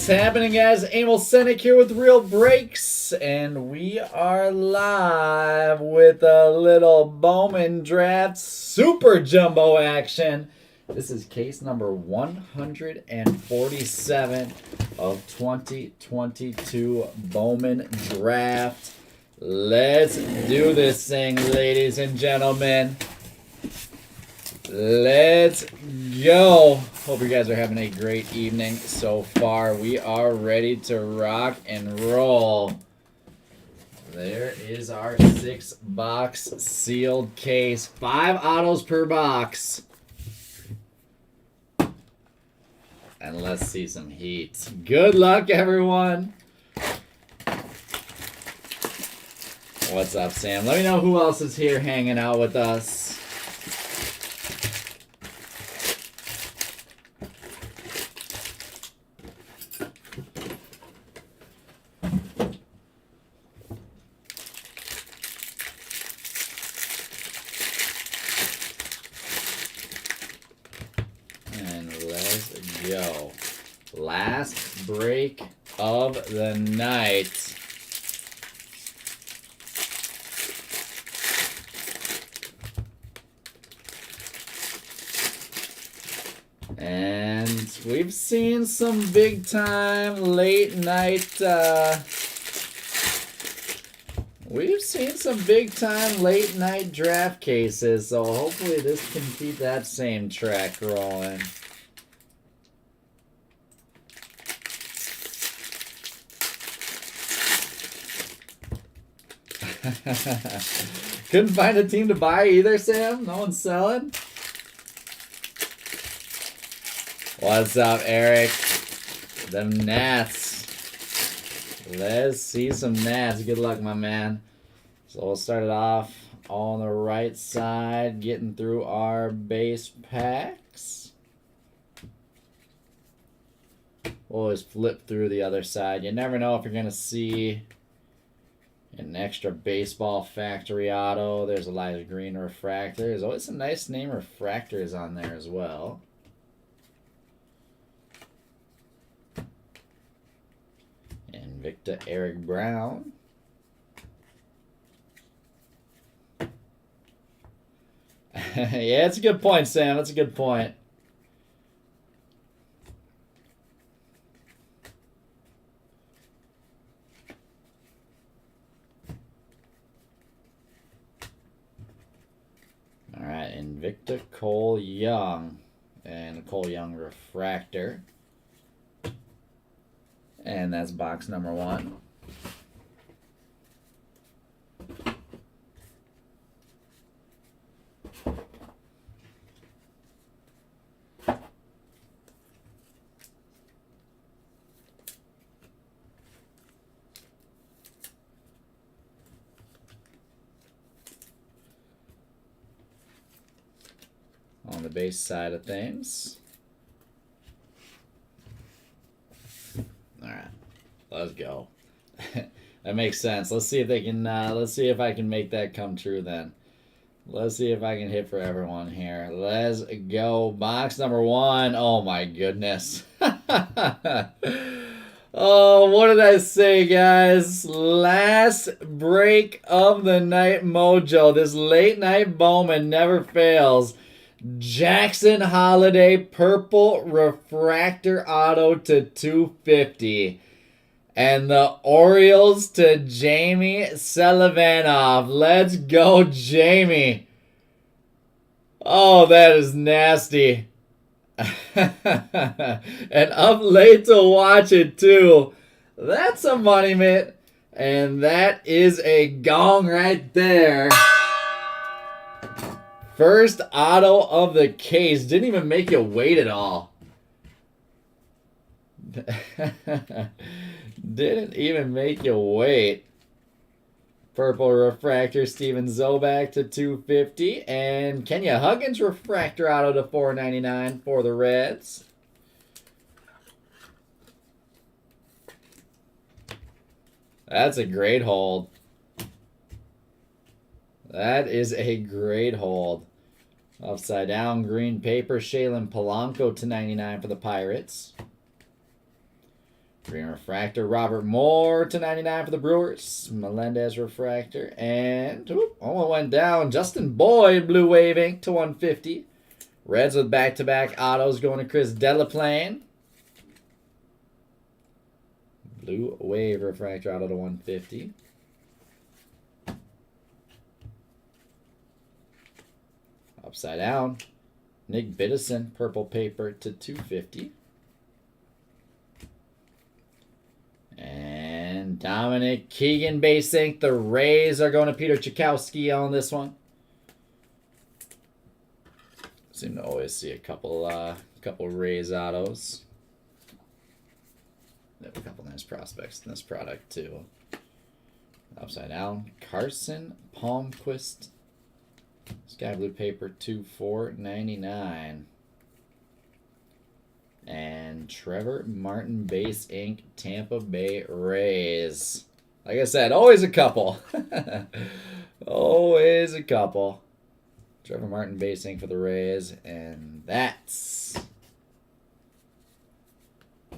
happening, guys? Emil Senek here with Real Breaks, and we are live with a little Bowman Draft Super Jumbo action. This is case number 147 of 2022 Bowman Draft. Let's do this thing, ladies and gentlemen. Let's go. Hope you guys are having a great evening so far. We are ready to rock and roll. There is our 6-box sealed case. 5 autos per box. And let's see some heat. Good luck, everyone. What's up, Sam? Let me know who else is here hanging out with us. Go. Last break of the night. And we've seen some big time late night draft cases, so hopefully this can keep that same track rolling. Couldn't find a team to buy either, Sam? No one's selling? What's up, Eric? Them Nats. Let's see some Nats. Good luck, my man. So we'll start it off on the right side, getting through our base packs. We'll always flip through the other side. You never know if you're going to see an extra baseball factory auto. There's Elijah Green refractor. There's always some nice name refractors on there as well. Invicta Eric Brown. Yeah, that's a good point, Sam. That's a good point. Alright, Invicta Cole Young. And a Cole Young refractor. And that's box number 1. On the base side of things. All right, let's go. That makes sense. Let's see if they can. Let's see if I can make that come true. Then, let's see if I can hit for everyone here. Let's go. Box number 1. Oh my goodness. Oh, what did I say, guys? Last break of the night mojo. This late night Bowman never fails. Jackson Holiday purple refractor auto to 250. And the Orioles to Jamie Selivanov. Let's go, Jamie. Oh, that is nasty. And up late to watch it, too. That's a money mitt. And that is a gong right there. First auto of the case. Didn't even make you wait at all. Didn't even make you wait. Purple refractor, Steven Zobak to 250. And Kenya Huggins refractor auto to 499 for the Reds. That's a great hold. That is a great hold. Upside down green paper, Shaylin Polanco to 99 for the Pirates. Green refractor, Robert Moore to 99 for the Brewers. Melendez refractor. And one went down. Justin Boyd, blue wave ink to 150. Reds with back-to-back autos going to Chris Delaplane. Blue wave refractor auto to 150. Upside down. Nick Biddison, purple paper to 250. And Dominic Keegan base ink. The Rays are going to Peter Tchaikovsky on this one. Seem to always see a couple Rays autos. They have a couple nice prospects in this product too. Upside down. Carson Palmquist. Sky blue paper 2/499. And Trevor Martin base ink Tampa Bay Rays. Like I said, always a couple. Always a couple. Trevor Martin base ink for the Rays. And that's...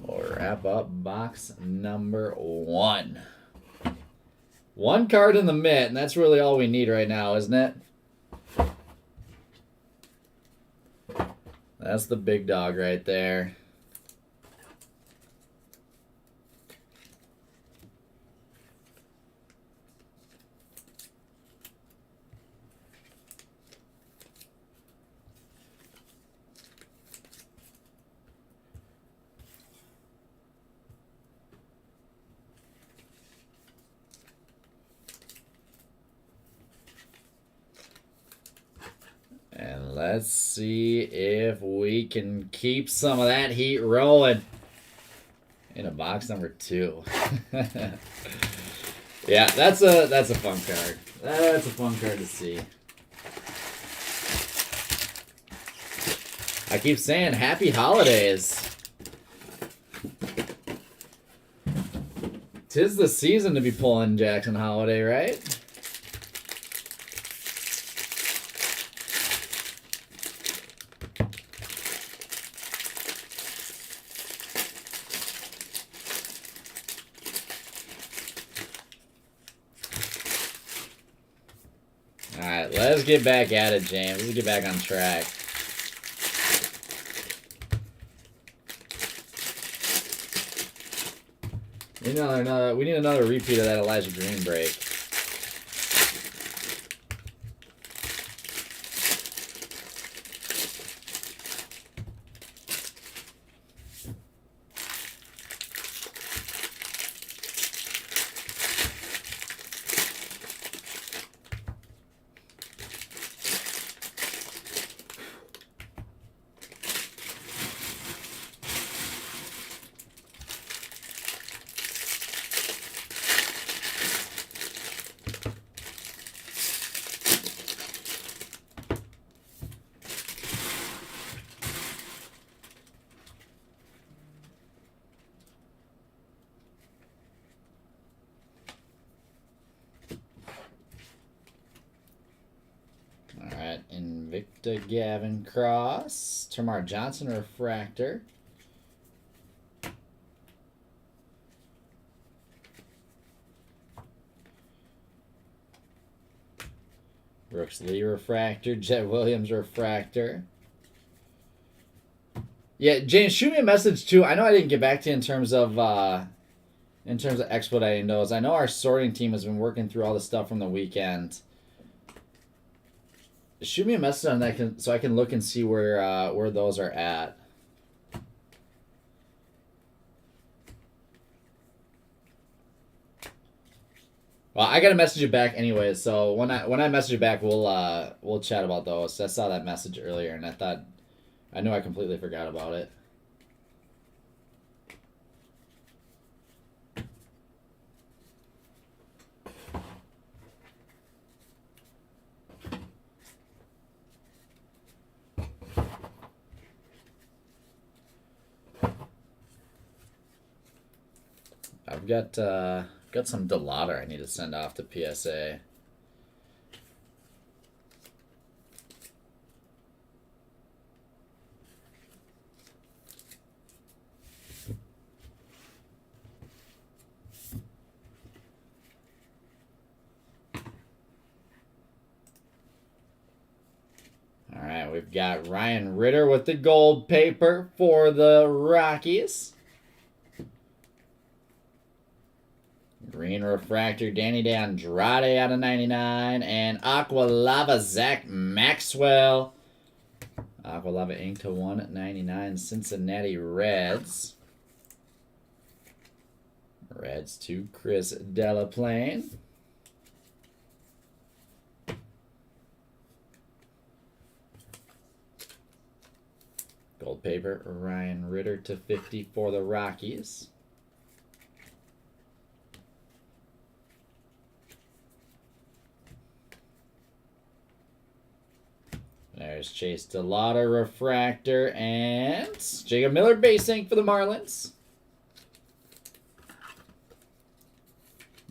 we'll wrap up box number 1. 1 card in the mint, and that's really all we need right now, isn't it? That's the big dog right there. And let's see if we can keep some of that heat rolling in a box number 2. Yeah, that's a fun card. That's a fun card to see. I keep saying happy holidays. 'Tis the season to be pulling Jackson Holiday, right? Alright, let's get back at it, James. Let's get back on track. We need another repeat of that Elijah Green break. Invicta Gavin Cross. Termarr Johnson refractor. Brooks Lee refractor. Jet Williams refractor. Yeah, James, shoot me a message too. I know I didn't get back to you in terms of expediting those. I know our sorting team has been working through all the stuff from the weekend. Shoot me a message on that so I can look and see where those are at. Well, I gotta message you back anyway. So when I message you back, we'll chat about those. I saw that message earlier, and I knew I completely forgot about it. I've got some DeLauder I need to send off to PSA. we've got Ryan Ritter with the gold paper for the Rockies. Green refractor, Danny De Andrade out of 99. And Aqua Lava, Zach Maxwell. Aqua Lava ink to 199, Cincinnati Reds. Reds to Chris Delaplane. Gold paper, Ryan Ritter to 50 for the Rockies. There's Chase DeLauder refractor and Jacob Miller base ink for the Marlins.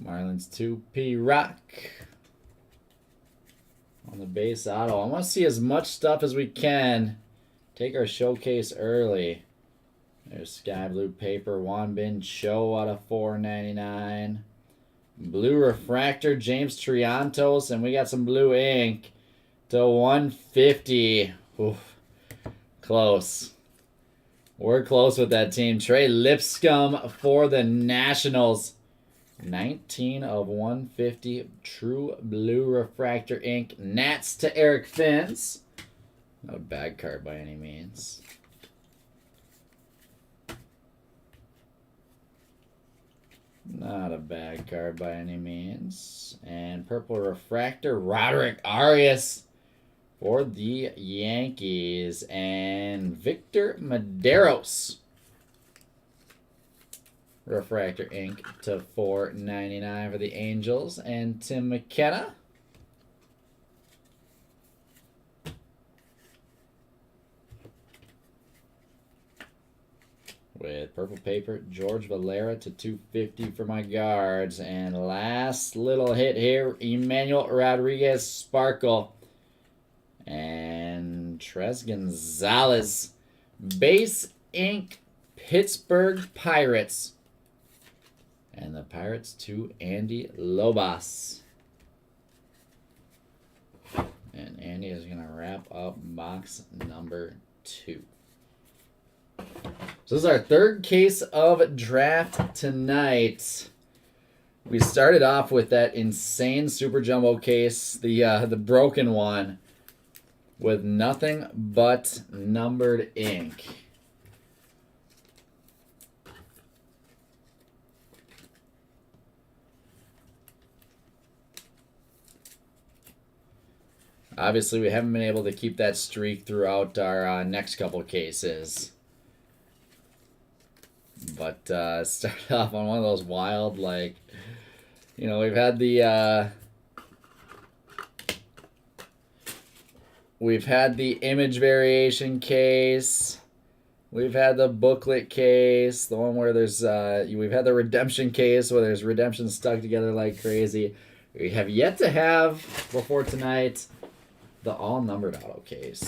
Marlins 2P Rock on the base auto. I want to see as much stuff as we can. Take our showcase early. There's sky blue paper, Juan Bin Cho out of 499. Blue refractor, James Triantos, and we got some blue ink to 150. Oof. Close. We're close with that team. Trey Lipscomb for the Nationals. 19 of 150. True blue refractor ink. Nats to Eric Fins. Not a bad card by any means. Not a bad card by any means. And purple refractor, Roderick Arias for the Yankees. And Victor Maderos. Refractor ink to 499 for the Angels. And Tim McKenna. With purple paper, George Valera to 250 for my Guards. And last little hit here, Emmanuel Rodriguez Sparkle. And Tres Gonzalez. Base ink, Pittsburgh Pirates. And the Pirates to Andy Lobas. And Andy is going to wrap up box number 2. So this is our third case of draft tonight. We started off with that insane Super Jumbo case, the broken one, with nothing but numbered ink. Obviously, we haven't been able to keep that streak throughout our next couple cases. But started off on one of those wild, like, you know, we've had the image variation case. We've had the booklet case, the one where there's we've had the redemption case where there's redemption stuck together like crazy. We have yet to have before tonight the all numbered auto case.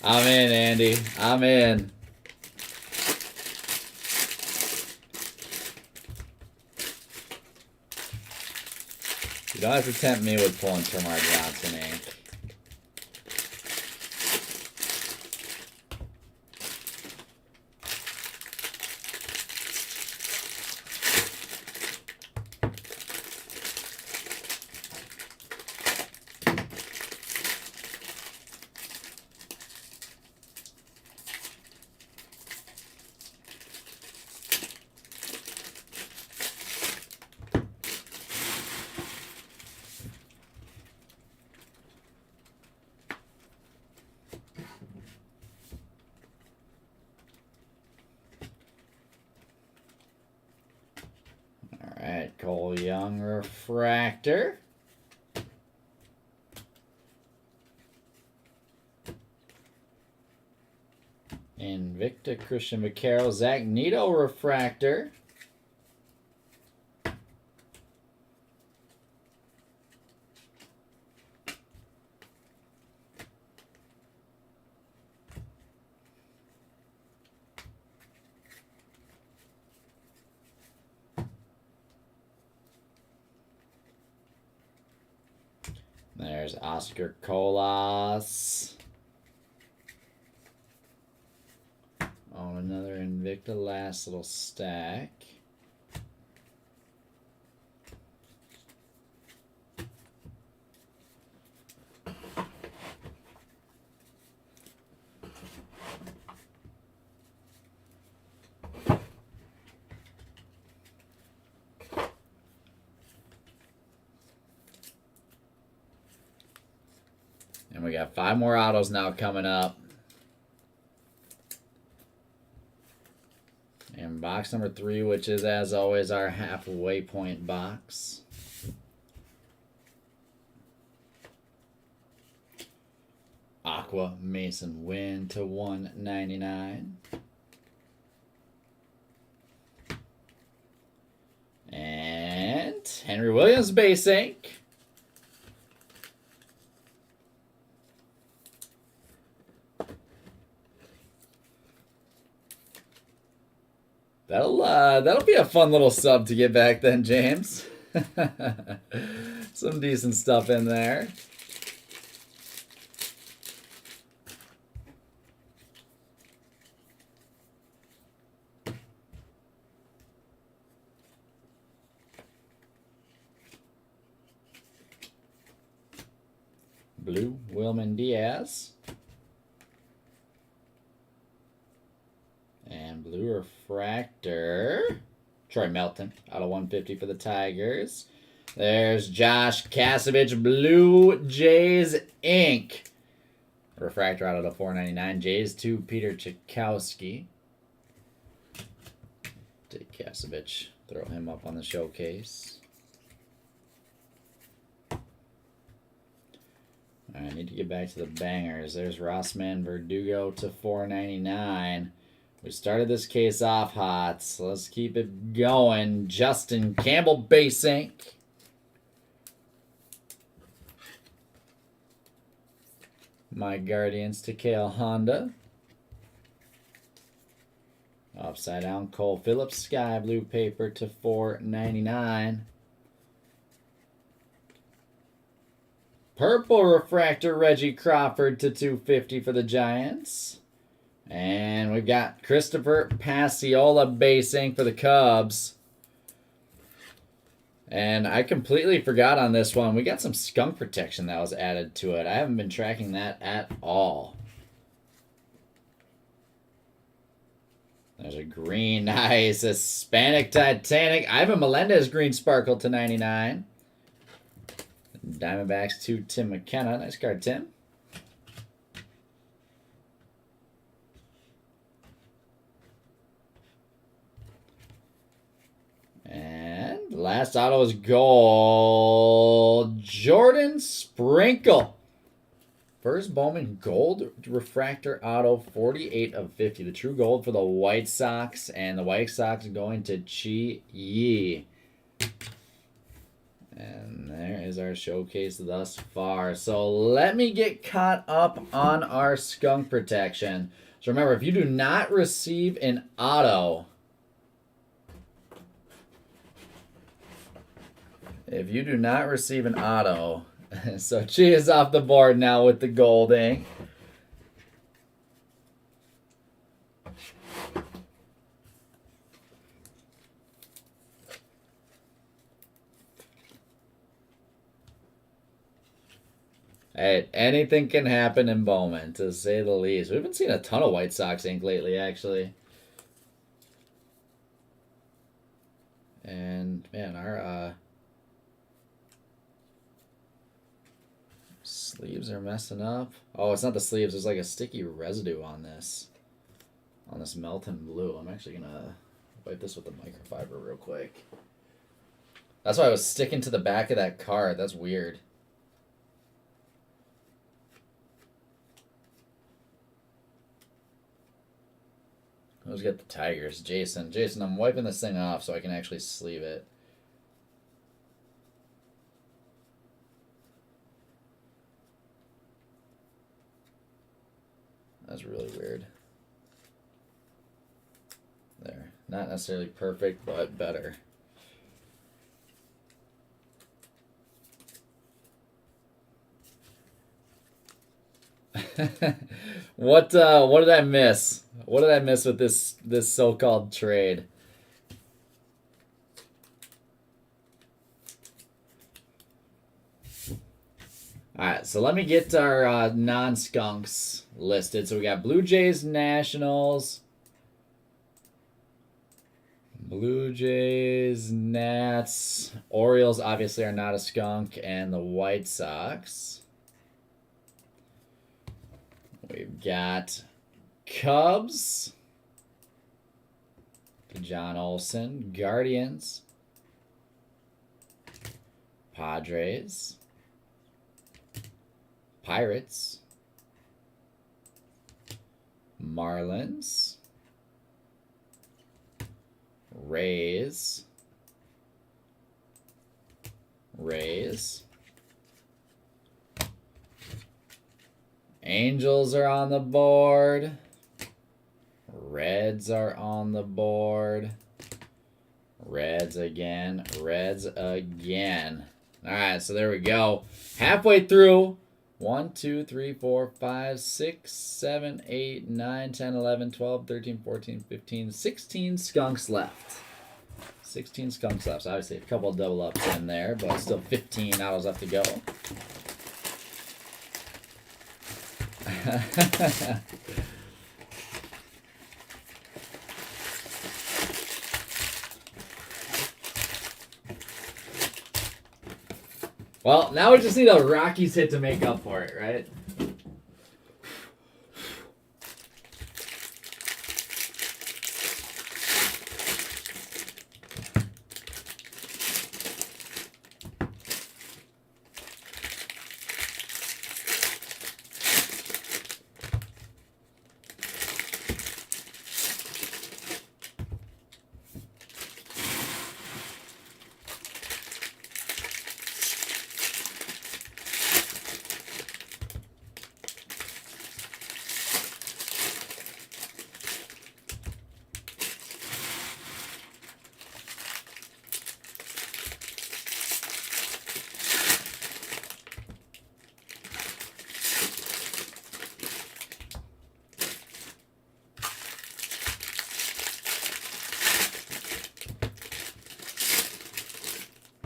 I'm in, Andy. I'm in. You don't have to tempt me with pulling Termarr Johnson ink. Cole Young refractor. Invicta Christian Vaquero, Zach Neto refractor. There's Oscar Colas. Oh, another Invicta, last little stack. And we got 5 more autos now coming up. And box number 3, which is, as always, our halfway point box. Aqua Mason Win to 199. And Henry Williams base ink. That'll be a fun little sub to get back then, James. Some decent stuff in there. Blue, Wilman Diaz. And blue refractor, Troy Melton, out of 150 for the Tigers. There's Josh Kasevich, Blue Jays Inc. Refractor out of the 499. Jays to Peter Tchaikovsky. Take Kasevich, throw him up on the showcase. All right, I need to get back to the bangers. There's Rossman Verdugo to 499. We started this case off hot, so let's keep it going. Justin Campbell base ink. My Guardians to Kale Honda. Upside down Cole Phillips, sky blue paper to 499. Purple refractor Reggie Crawford to 250 for the Giants. And we've got Christopher Passiola base ink for the Cubs. And I completely forgot on this one. We got some skunk protection that was added to it. I haven't been tracking that at all. There's a green, nice Hispanic Titanic. Ivan Melendez green sparkle to 99. Diamondbacks to Tim McKenna. Nice card, Tim. And last auto is gold. Jordan Sprinkle. First Bowman gold refractor auto, 48 of 50. The true gold for the White Sox. And the White Sox going to Chi Yi. And there is our showcase thus far. So let me get caught up on our skunk protection. So remember, if you do not receive an auto... If you do not receive an auto, so Chi is off the board now with the gold ink. Hey, anything can happen in Bowman, to say the least. We haven't seen a ton of White Sox ink lately, actually. And, man, our... sleeves are messing up. Oh, it's not the sleeves. There's like a sticky residue on this Melton blue. I'm actually gonna wipe this with the microfiber real quick. That's why I was sticking to the back of that card. That's weird. Let's get the Tigers. Jason. Jason, I'm wiping this thing off so I can actually sleeve it. That's really weird. There. Not necessarily perfect, but better. What did I miss? What did I miss with this so-called trade? Alright, so let me get our non-skunks listed. So we got Blue Jays, Nationals, Blue Jays, Nats, Orioles obviously are not a skunk, and the White Sox. We've got Cubs, John Olsen, Guardians, Padres, Pirates, Marlins, Rays, Angels are on the board. Reds are on the board. Reds again. Alright, so there we go. Halfway through. 1, 2, 3, 4, 5, 6, 7, 8, 9, 10, 11, 12, 13, 14, 15, 16 skunks left. 16 skunks left. So obviously a couple of double ups in there, but still 15 autos left to go. Well, now we just need a Rockies hit to make up for it, right?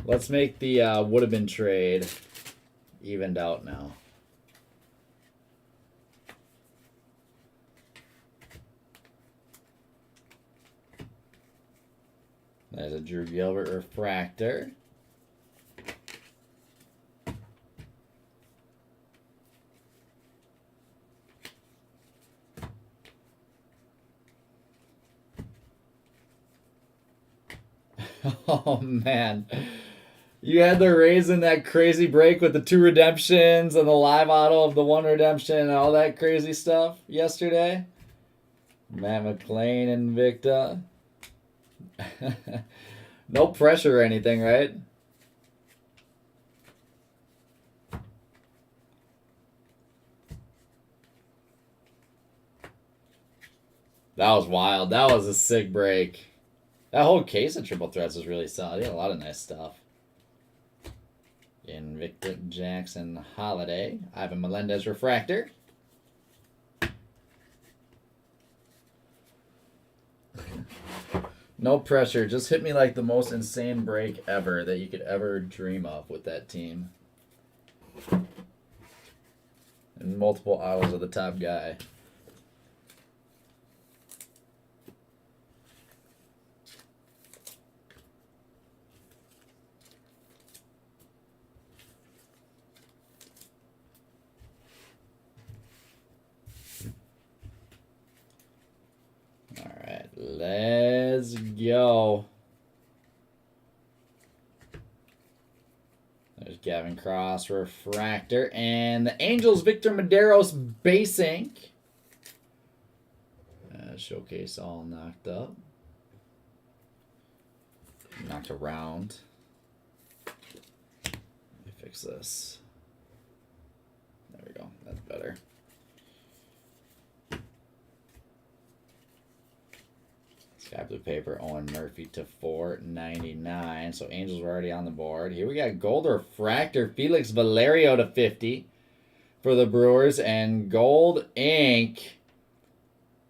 Let's make the would have been trade evened out now. There's a Drew Gilbert refractor. Oh man. You had the Rays in that crazy break with the 2 redemptions and the live auto of the 1 redemption and all that crazy stuff yesterday. Matt McClain and Victor. No pressure or anything, right? That was wild. That was a sick break. That whole case of triple threats was really solid. He had a lot of nice stuff. Invicta Jackson Holiday. Ivan Melendez refractor. No pressure. Just hit me like the most insane break ever that you could ever dream of with that team. And multiple autos of the top guy. Let's go. Gavin Cross refractor. And the Angels, Victor Medeiros base ink. Showcase all knocked up. Knocked around. Let me fix this. There we go. That's better. Sky blue paper, Owen Murphy to 499. So Angels were already on the board. Here we got gold refractor, Felix Valerio to 50 for the Brewers. And gold ink,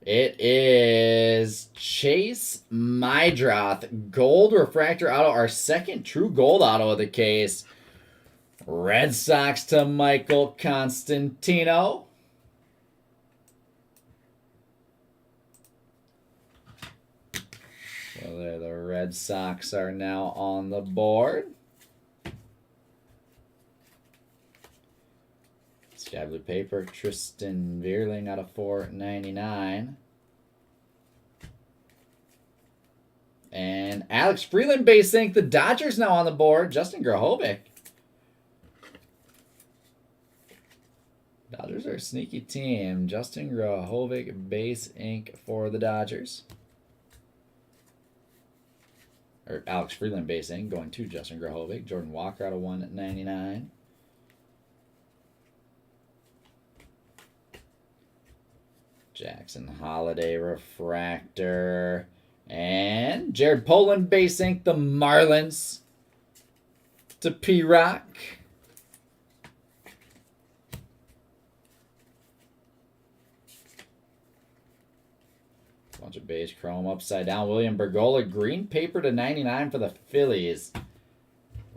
it is Chase Mydroth. Gold refractor auto, our second true gold auto of the case. Red Sox to Michael Constantino. So there, the Red Sox are now on the board. Sky blue paper, Tristan Vierling out of 499. And Alex Freeland base ink. The Dodgers now on the board. Justin Grahovic. Dodgers are a sneaky team. Justin Grahovic base ink for the Dodgers. Or Alex Freeland base ink going to Justin Grahovic. Jordan Walker out of 199. Jackson Holiday refractor. And Jared Poland base ink, the Marlins to P-Rock. Bunch of beige chrome upside down. William Bergola, green paper to 99 for the Phillies.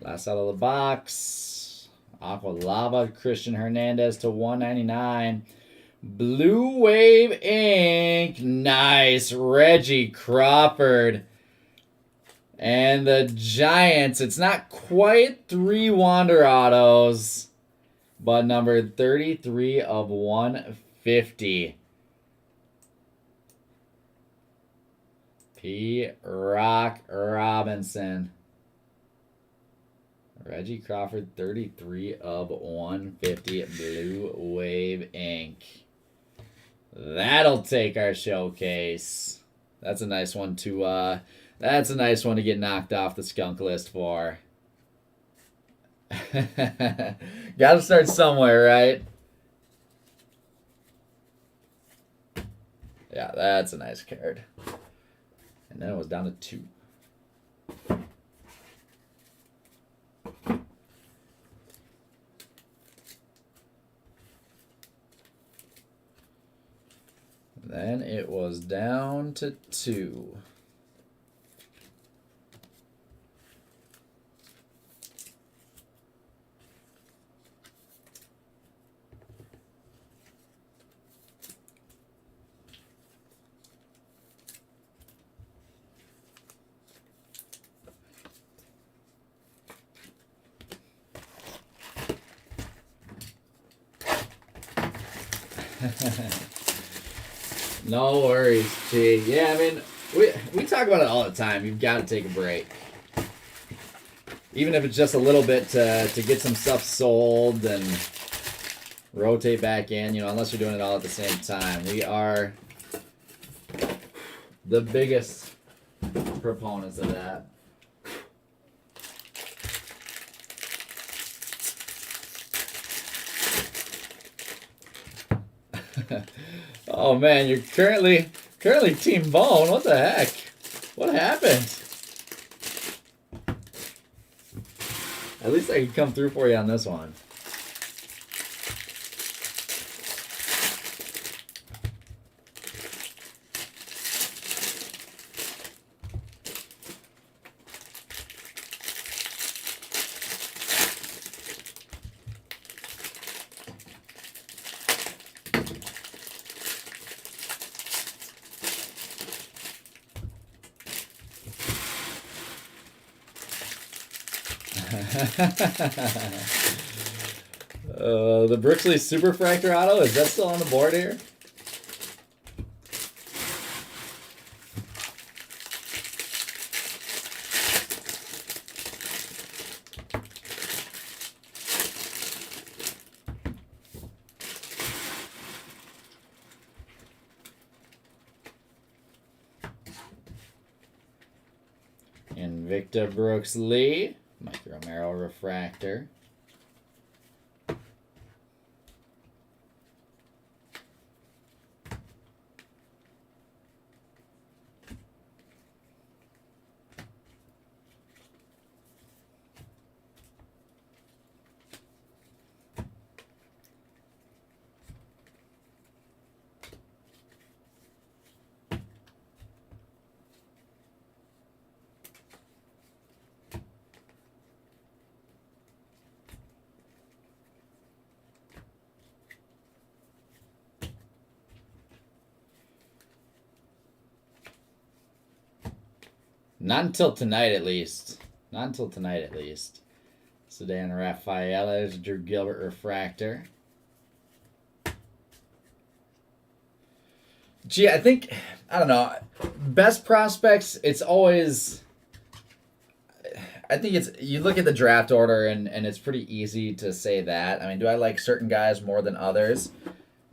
Last out of the box. Aqua Lava, Christian Hernandez to 199. Blue Wave ink. Nice. Reggie Crawford. And the Giants. It's not quite 3 Wander autos, but number 33 of 150. P-Rock Robinson. Reggie Crawford, 33 of 150. Blue Wave ink. That'll take our showcase. That's a nice one to get knocked off the skunk list for. Gotta start somewhere, right? Yeah, that's a nice card. And then it was down to 2. Then it was down to 2. No worries, G. Yeah, I mean, we talk about it all the time. You've got to take a break. Even if it's just a little bit to get some stuff sold and rotate back in, unless you're doing it all at the same time. We are the biggest proponents of that. Oh man, you're currently Team Bone. What the heck? What happened? At least I can come through for you on this one. The Brixley Superfractor auto, is that still on the board here? Invicta Brooks Lee. Mike Romero refractor. Not until tonight, at least. Not until tonight, at least. Sedan Rafaela. There's Drew Gilbert refractor. Gee, I think, I don't know. Best prospects, it's always, I think it's, you look at the draft order and it's pretty easy to say that. I mean, do I like certain guys more than others?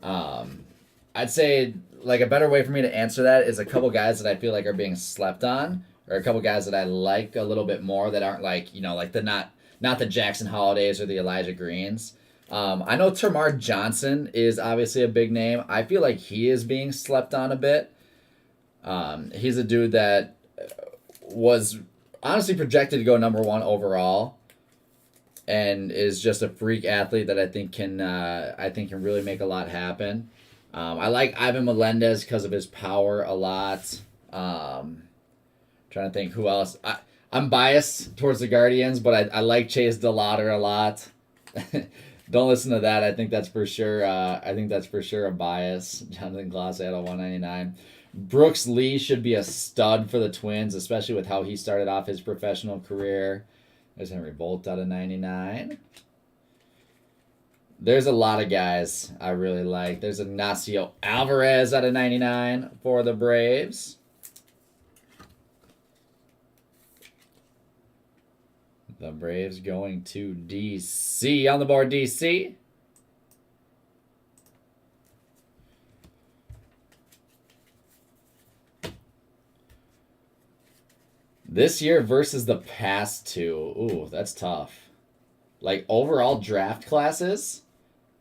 I'd say, like, a better way for me to answer that is a couple guys that I feel like are being slept on, or a couple guys that I like a little bit more that aren't like, like the not the Jackson Holidays or the Elijah Greens. I know Tamar Johnson is obviously a big name. I feel like he is being slept on a bit. He's a dude that was honestly projected to go number 1 overall, and is just a freak athlete that I think can really make a lot happen. I like Ivan Melendez because of his power a lot. Trying to think who else. I'm biased towards the Guardians, but I like Chase DeLauder a lot. Don't listen to that. I think that's for sure. A bias. Jonathan Kloss at 199. Brooks Lee should be a stud for the Twins, especially with how he started off his professional career. There's Henry Bolt out of 99. There's a lot of guys I really like. There's Ignacio Alvarez out of 99 for the Braves. The Braves going to DC. On the board, DC. This year versus the past 2. Ooh, that's tough. Like, overall draft classes.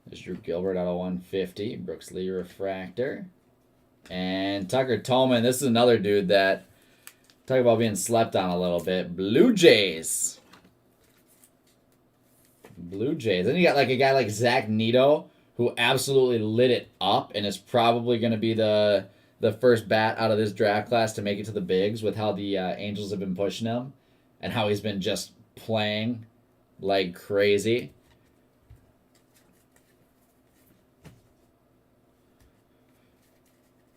There's Drew Gilbert out of 150. Brooks Lee refractor. And Tucker Tolman. This is another dude that, talk about being slept on a little bit. Blue Jays. Then you got like a guy like Zach Neto, who absolutely lit it up and is probably going to be the first bat out of this draft class to make it to the bigs, with how the Angels have been pushing him and how he's been just playing like crazy.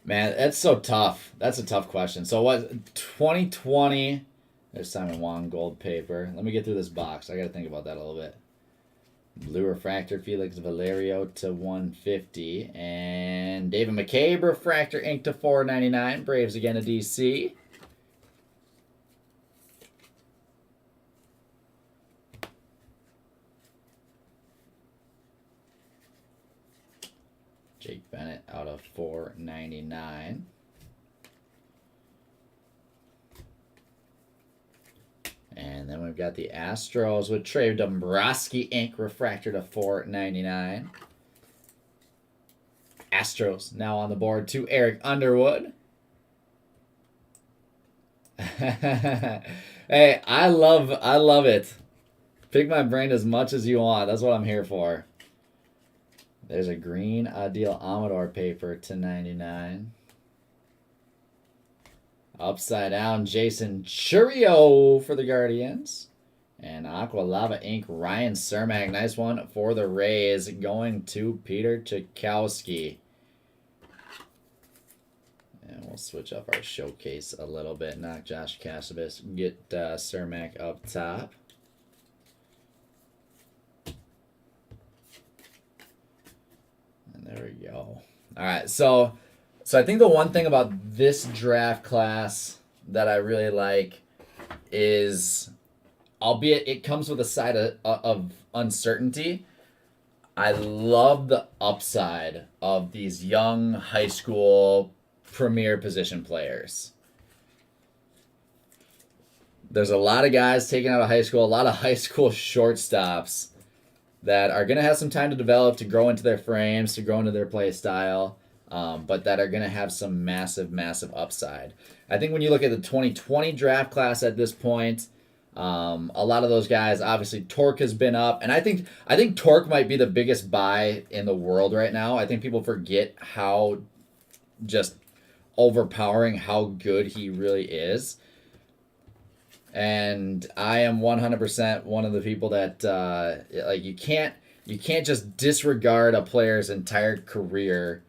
Man, that's so tough. That's a tough question. So what, 2020, there's Simon Wong gold paper. Let me get through this box. I got to think about that a little bit. Blue refractor, Felix Valerio to 150. And David McCabe refractor ink to 499. Braves again to DC. Jake Bennett out of 499. And then we've got the Astros with Trey Dombrowski ink refractor to 499. Astros now on the board to Eric Underwood. Hey, I love it. Pick my brain as much as you want. That's what I'm here for. There's a green Adil Amador paper to 99. Upside down, Jason Churio for the Guardians. And Aqua Lava Ink, Ryan Cermak. Nice one for the Rays. Going to Peter Tchaikovsky. And we'll switch up our showcase a little bit. Knock Josh Casabas. Get Cermak up top. And there we go. All right, so I think the one thing about this draft class that I really like is, albeit it comes with a side of uncertainty, I love the upside of these young high school premier position players. there's a lot of guys taken out of high school, a lot of high school shortstops that are going to have some time to develop, to grow into their frames, to grow into their play style, but that are going to have some massive, massive upside. I think when you look at the 2020 draft class at this point, a lot of those guys, obviously Torque has been up, and I think Torque might be the biggest buy in the world right now. I think people forget how just overpowering how good he really is. And I am 100% one of the people that like you can't just disregard a player's entire career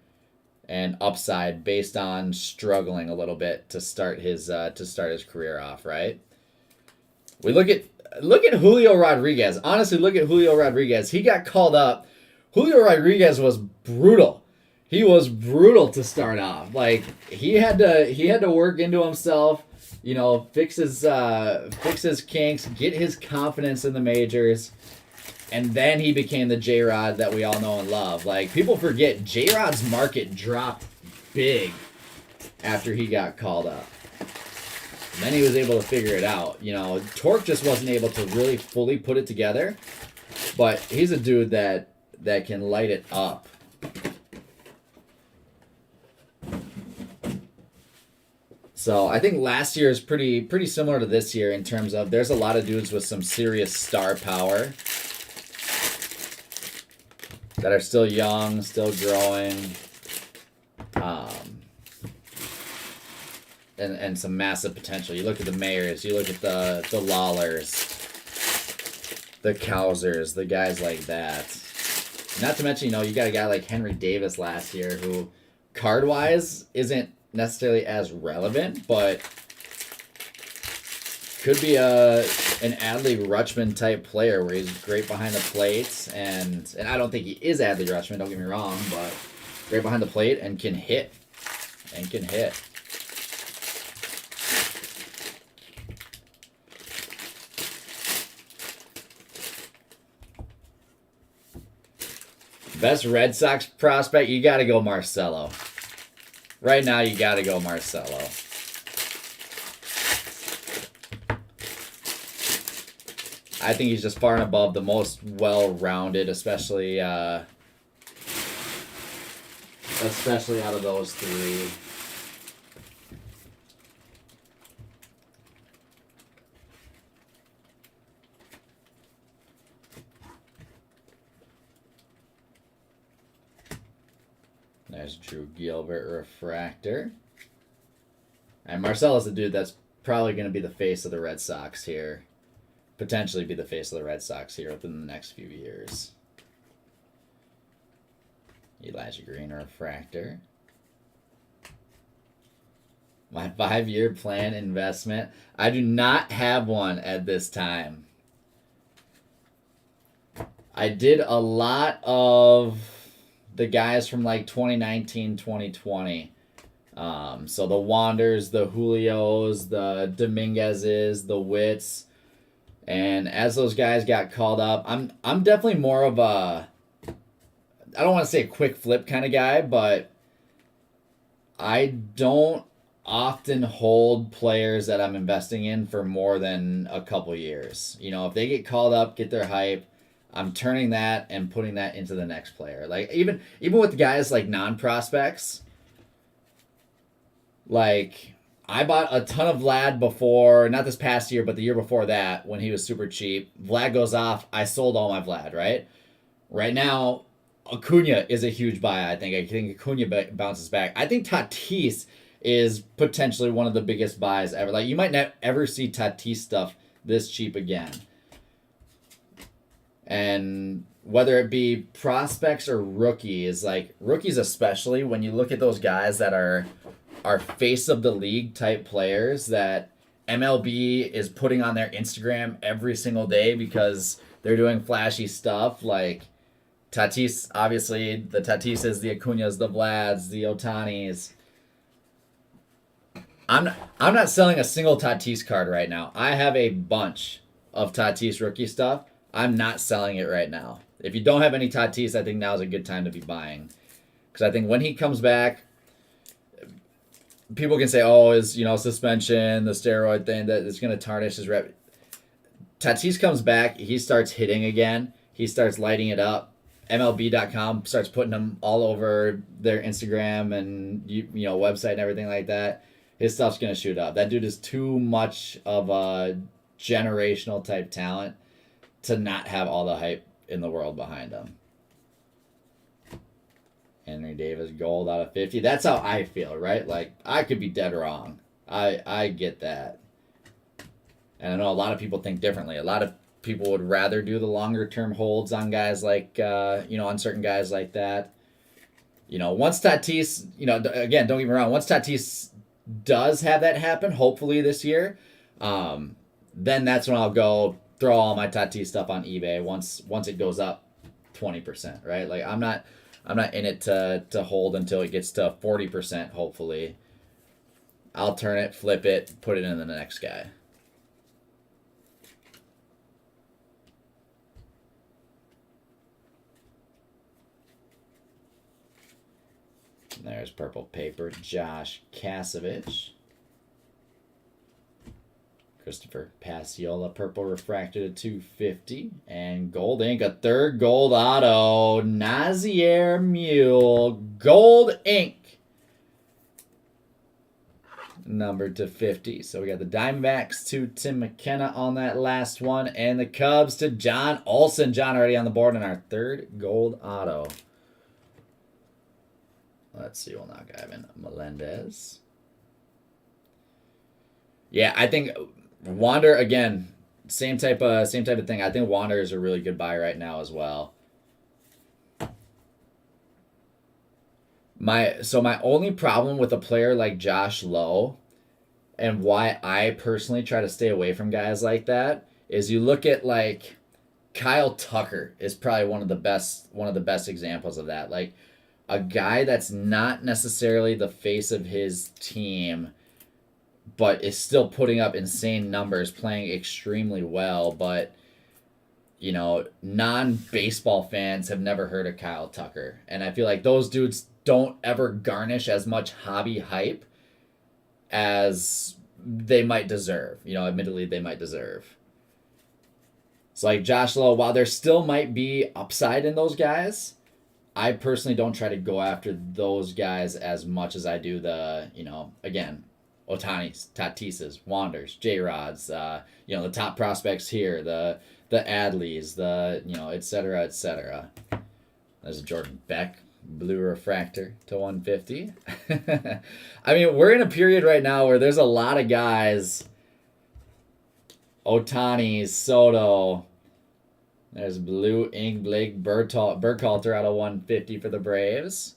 and upside based on struggling a little bit to start his career off, right? We look at Julio Rodriguez. Honestly, look at Julio Rodriguez. He got called up. Julio Rodriguez was brutal. He was brutal to start off. Like he had to work into himself, fix his kinks, get his confidence in the majors, and then he became the J-Rod that we all know and love. Like people forget J-Rod's market dropped big after he got called up. And then he was able to figure it out. Torque just wasn't able to really fully put it together, but he's a dude that can light it up. So I think last year is pretty similar to this year in terms of there's a lot of dudes with some serious star power that are still young, still growing, and some massive potential. You look at the Mayers, you look at the Lawlers, the Cowsers, the guys like that. Not to mention, you got a guy like Henry Davis last year who, card-wise, isn't necessarily as relevant, but could be an Adley Rutschman type player where he's great behind the plate, and I don't think he is Adley Rutschman, don't get me wrong, but great behind the plate and can hit. Best Red Sox prospect, you got to go Marcelo. Right now, you got to go Marcelo. I think he's just far and above the most well-rounded, especially out of those three. There's Drew Gilbert refractor. And Marcelo's the dude that's probably going to be the face of the Red Sox here. Potentially be the face of the Red Sox here within the next few years. Elijah Green refractor. My 5-year plan investment. I do not have one at this time. I did a lot of the guys from like 2019, 2020. So the Wanders, the Julios, the Dominguezes, the Wits. And as those guys got called up, I'm definitely more of a, I don't want to say a quick flip kind of guy, but I don't often hold players that I'm investing in for more than a couple years. If they get called up, get their hype, I'm turning that and putting that into the next player. Like even with guys like non-prospects, like I bought a ton of Vlad before, not this past year, but the year before that when he was super cheap. Vlad goes off, I sold all my Vlad, right? Right now, Acuna is a huge buy, I think. I think Acuna bounces back. I think Tatis is potentially one of the biggest buys ever. Like you might not ever see Tatis stuff this cheap again. And whether it be prospects or rookies, like rookies especially, when you look at those guys that are face of the league type players that MLB is putting on their Instagram every single day because they're doing flashy stuff, like Tatis, obviously, the Tatises, the Acuñas, the Vlads, the Otanis. I'm not selling a single Tatis card right now. I have a bunch of Tatis rookie stuff. I'm not selling it right now. If you don't have any Tatis, I think now's a good time to be buying. Because I think when he comes back, people can say, oh, is, suspension, the steroid thing, that it's going to tarnish his rep. Tatis comes back, he starts hitting again, he starts lighting it up. MLB.com starts putting him all over their Instagram and website and everything like that. His stuff's gonna shoot up. That dude is too much of a generational type talent to not have all the hype in the world behind him. Henry Davis gold out of 50. That's how I feel, right? Like, I could be dead wrong. I get that. And I know a lot of people think differently. A lot of people would rather do the longer term holds on guys like, on certain guys like that. Once Tatis, again, don't get me wrong, once Tatis does have that happen, hopefully this year, then that's when I'll go throw all my Tatis stuff on eBay once it goes up 20%, right? Like, I'm not in it to hold until it gets to 40%, hopefully. I'll turn it, flip it, put it in the next guy. There's purple paper, Josh Kasevich. Christopher Passiola, purple refracted to 250. And gold ink, a third gold auto. Nazier Mule, gold ink. Numbered to 50. So we got the Diamondbacks to Tim McKenna on that last one. And the Cubs to John Olsen. John already on the board in our third gold auto. Let's see, we'll knock Ivan Melendez. Yeah, I think Wander, again, same type of thing. I think Wander is a really good buy right now as well. My only problem with a player like Josh Lowe, and why I personally try to stay away from guys like that, is you look at like Kyle Tucker is probably one of the best examples of that. Like, a guy that's not necessarily the face of his team, but is still putting up insane numbers, playing extremely well. But, non-baseball fans have never heard of Kyle Tucker. And I feel like those dudes don't ever garnish as much hobby hype as they might deserve. Admittedly, they might deserve. So, like Josh Lowe, while there still might be upside in those guys, I personally don't try to go after those guys as much as I do the, again, Ohtani's, Tatis's, Wanders, J-Rods, the top prospects here, the Adleys, et cetera, et cetera. There's a Jordan Beck blue refractor to 150. I mean, we're in a period right now where there's a lot of guys, Ohtani, Soto. There's blue ink Blake Burkhalter out of 150 for the Braves.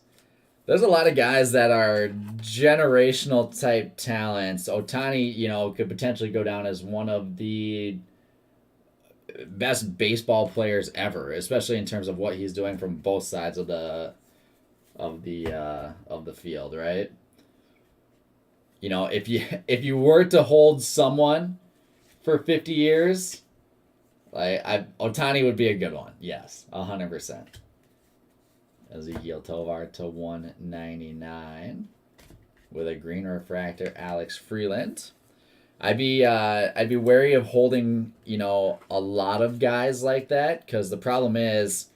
There's a lot of guys that are generational type talents. Ohtani, could potentially go down as one of the best baseball players ever, especially in terms of what he's doing from both sides of the field, right? If you were to hold someone for 50 years, Ohtani would be a good one. Yes, 100%. Ezekiel Tovar to 199 with a green refractor, Alex Freeland. I'd be wary of holding, a lot of guys like that, because the problem is,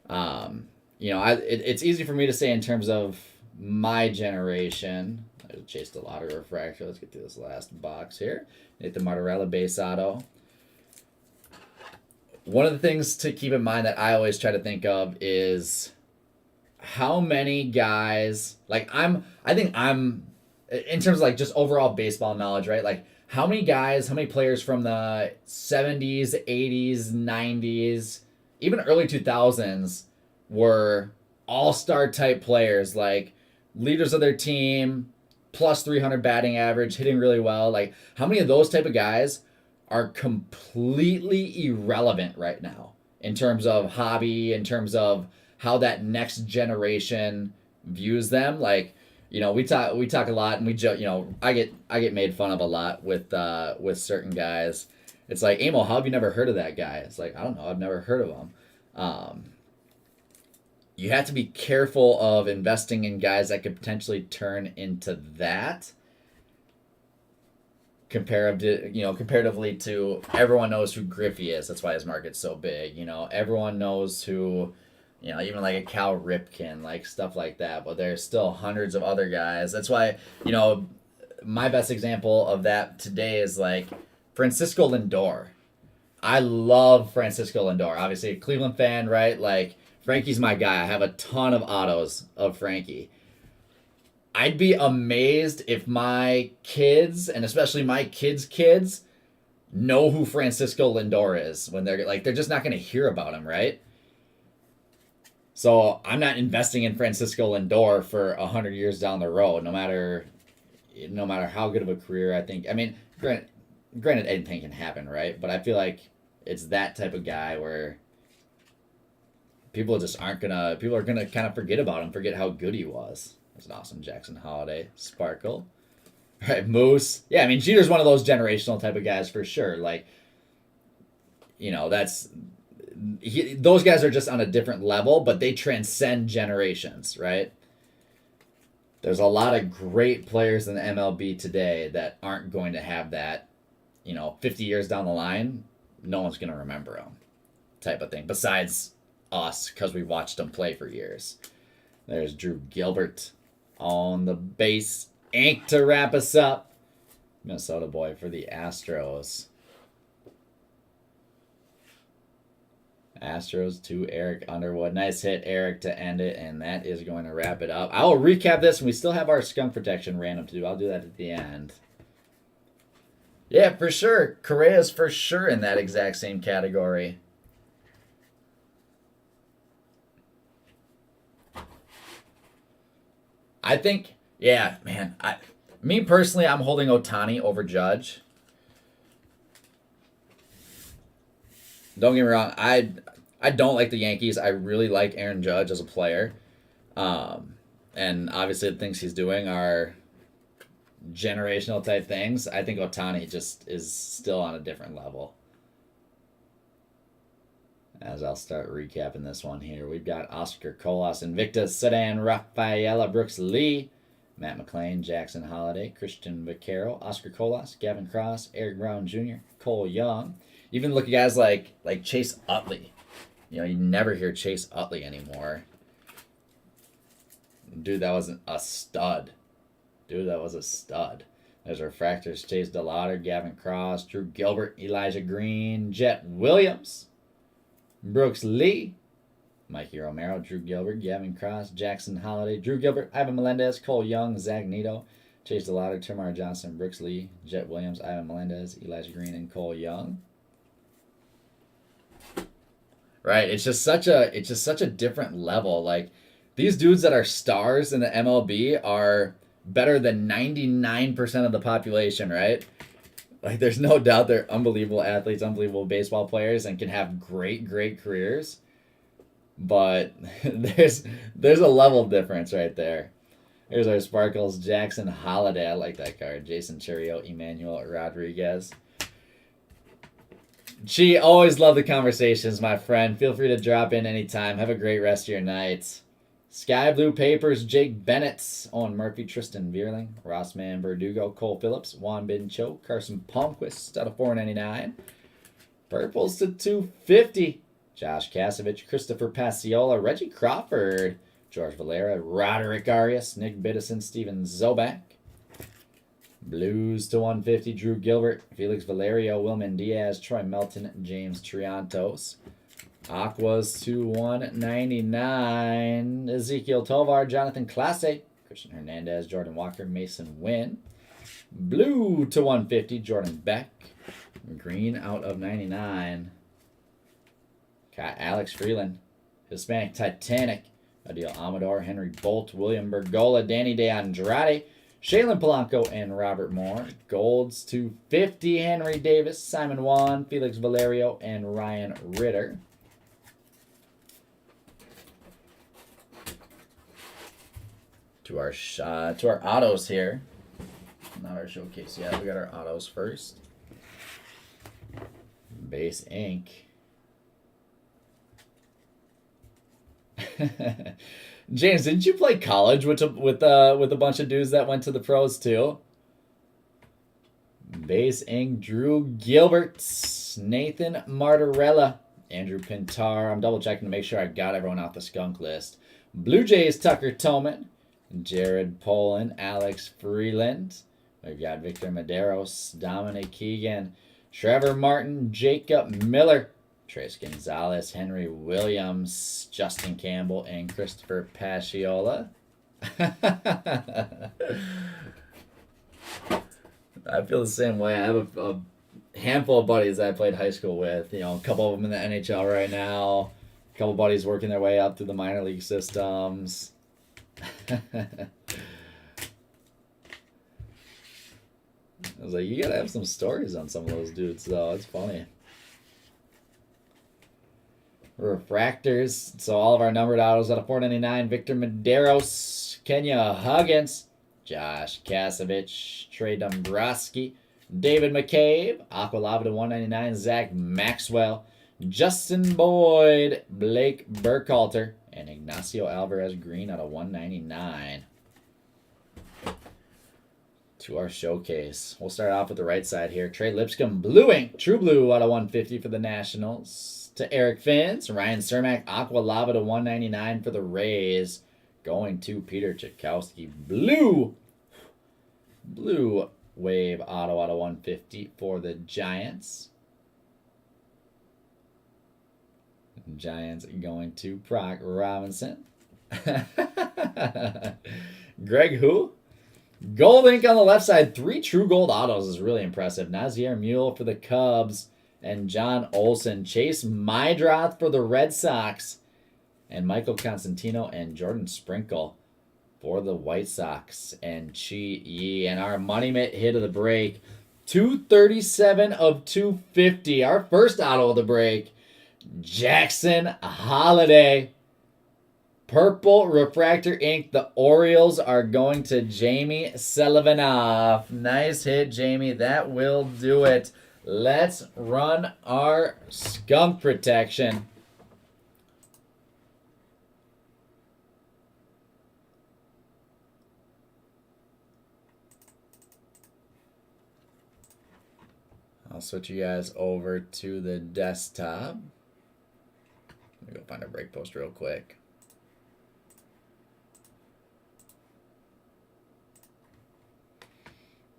it's easy for me to say in terms of my generation. I chased a lot of refractor. Let's get through this last box here. Nathan Martorella base auto. One of the things to keep in mind that I always try to think of is how many guys, I think I'm, in terms of just overall baseball knowledge, right? Like, how many players from the 70s, 80s, 90s, even early 2000s were all-star type players, like leaders of their team, plus 300 batting average, hitting really well. Like, how many of those type of guys are completely irrelevant right now in terms of hobby, in terms of how that next generation views them? Like, we talk a lot, and we joke. I get made fun of a lot with certain guys. It's like, Amo, how have you never heard of that guy? It's like, I don't know, I've never heard of him. you have to be careful of investing in guys that could potentially turn into that. Comparatively to everyone knows who Griffey is. That's why his market's so big. Everyone knows who, even like a Cal Ripken, like stuff like that. But there's still hundreds of other guys. That's why, my best example of that today is like Francisco Lindor. I love Francisco Lindor. Obviously, a Cleveland fan, right? Like, Frankie's my guy. I have a ton of autos of Frankie. I'd be amazed if my kids, and especially my kids, know who Francisco Lindor is when they're just not going to hear about him, right? So I'm not investing in Francisco Lindor for 100 years down the road, no matter how good of a career I think. I mean, granted, anything can happen, right? But I feel like it's that type of guy where people are gonna kind of forget about him, forget how good he was. That's an awesome Jackson Holiday Sparkle. Right, Moose. Yeah, I mean, Jeter's one of those generational type of guys for sure. Like, those guys are just on a different level, but they transcend generations, right? There's a lot of great players in the MLB today that aren't going to have that, 50 years down the line, no one's going to remember them type of thing, besides us, because we watched them play for years. There's Drew Gilbert on the base. Ink to wrap us up. Minnesota boy for the Astros. Astros to Eric Underwood. Nice hit, Eric, to end it, and that is going to wrap it up. I will recap this, and we still have our skunk protection random to do. I'll do that at the end. Yeah, for sure. Correa's for sure in that exact same category. I think, yeah, man. Me personally, I'm holding Ohtani over Judge. Don't get me wrong. I don't like the Yankees. I really like Aaron Judge as a player. And obviously the things he's doing are generational type things. I think Ohtani just is still on a different level. As I'll start recapping this one here, we've got Oscar Colas, Invictus, Sedan, Rafaela Brooks Lee, Matt McClain, Jackson Holiday, Christian Vaquero, Oscar Colas, Gavin Cross, Eric Brown Jr., Cole Young. Even look at guys like Chase Utley. You never hear Chase Utley anymore. Dude, that wasn't a stud. There's Refractors, Chase DeLauder, Gavin Cross, Drew Gilbert, Elijah Green, Jet Williams, Brooks Lee, Mikey Romero, Drew Gilbert, Gavin Cross, Jackson Holiday, Drew Gilbert, Ivan Melendez, Cole Young, Zach Neto, Chase DeLauder, Tamar Johnson, Brooks Lee, Jet Williams, Ivan Melendez, Elijah Green, and Cole Young. Right, it's just such a different level. Like, these dudes that are stars in the MLB are better than 99% of the population, right? Like, there's no doubt they're unbelievable athletes, unbelievable baseball players, and can have great careers. But there's a level difference right there. Here's our Sparkles, Jackson Holiday. I like that card. Jason Churio, Emmanuel Rodriguez. Chi, always love the conversations, my friend. Feel free to drop in anytime. Have a great rest of your night. Sky Blue Papers, Jake Bennett, Owen Murphy, Tristan Vierling, Rossman Verdugo, Cole Phillips, Juan Bin Cho, Carson Palmquist out of $4.99. Purples to $2.50. Josh Kasevich, Christopher Pasiola, Reggie Crawford, George Valera, Roderick Arias, Nick Biddison, Steven Zobak. Blues to $150, Drew Gilbert, Felix Valerio, Wilman Diaz, Troy Melton, James Triantos. Aquas to $199, Ezekiel Tovar, Jonathan Clase, Christian Hernandez, Jordan Walker, Mason Wynn. Blue to $150, Jordan Beck. Green out of 99. Got Alex Freeland, Hispanic Titanic, Adil Amador, Henry Bolt, William Bergola, Danny De Andrade, Shaylin Polanco, and Robert Moore. Golds to $50, Henry Davis, Simon Wan, Felix Valerio, and Ryan Ritter. To our autos here. Not our showcase yet. We got our autos first. Base ink. James, didn't you play college with a bunch of dudes that went to the pros too? Base ink, Drew Gilbert, Nathan Martorella, Andrew Pintar. I'm double checking to make sure I got everyone off the skunk list. Blue Jays, Tucker Tolman, Jared Polin, Alex Freeland. We've got Victor Medeiros, Dominic Keegan, Trevor Martin, Jacob Miller, Trace Gonzalez, Henry Williams, Justin Campbell, and Christopher Paschiola. I feel the same way. I have a handful of buddies that I played high school with. You know, a couple of them in the NHL right now. A couple buddies working their way up through the minor league systems. I was like, you gotta have some stories on some of those dudes, though. It's funny. Refractors. So all of our numbered autos out of 499. Victor Medeiros, Kenya Huggins, Josh Kasevich, Trey Dombrowski, David McCabe, Aqualava to 199. Zach Maxwell, Justin Boyd, Blake Burkhalter, and Ignacio Alvarez Green out of 199. To our showcase. We'll start off with the right side here. Trey Lipscomb, Blue Ink, True Blue out of 150 for the Nationals. To Eric Finns, Ryan Cermak, Aqua Lava to 199 for the Rays. Going to Peter Tchaikovsky, Blue Wave auto out of 150 for the Giants. Giants going to Brock Robinson. Greg who? Gold ink on the left side. 3 true gold autos is really impressive. Nazier Mule for the Cubs. And John Olson. Chase Mydroth for the Red Sox. And Michael Constantino and Jordan Sprinkle for the White Sox. And Chi Yi. And our money mitt hit of the break. 237 of 250. Our first auto of the break. Jackson Holiday. Purple refractor ink. The Orioles are going to Jamie Selivanov. Nice hit, Jamie. That will do it. Let's run our skunk protection. I'll switch you guys over to the desktop. Let me go find a break post real quick.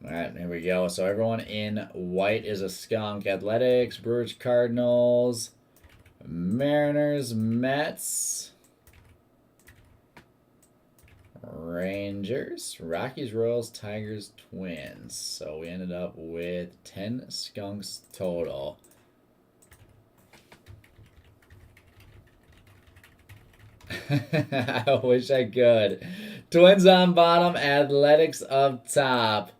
All right, here we go. So everyone in white is a skunk. Athletics, Brewers, Cardinals, Mariners, Mets, Rangers, Rockies, Royals, Tigers, Twins. So we ended up with 10 skunks total. I wish I could. Twins on bottom, Athletics up top.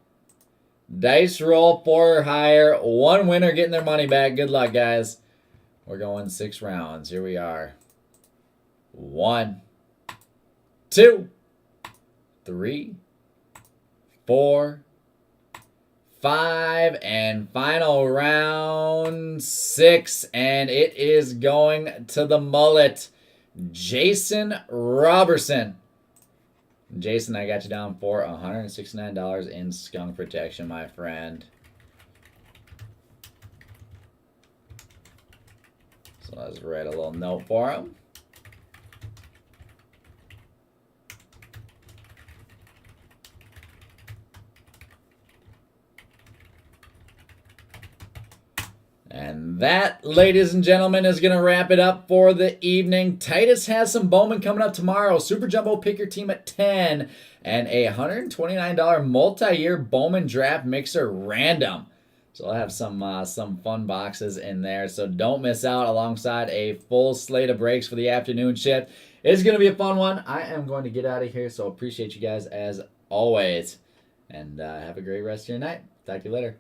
Dice roll 4 or higher. 1 winner getting their money back. Good luck, guys. We're going 6 rounds. Here we are. 1, 2, 3, 4, 5, and final round 6. And it is going to the mullet. Jason Robertson. Jason, I got you down for $169 in skunk protection, my friend. So let's write a little note for him. And that, ladies and gentlemen, is going to wrap it up for the evening. Titus has some Bowman coming up tomorrow. Super Jumbo Pick Your Team at 10. And a $129 multi-year Bowman Draft Mixer random. So I'll have some fun boxes in there. So don't miss out alongside a full slate of breaks for the afternoon shift. It's going to be a fun one. I am going to get out of here. So appreciate you guys as always. And have a great rest of your night. Talk to you later.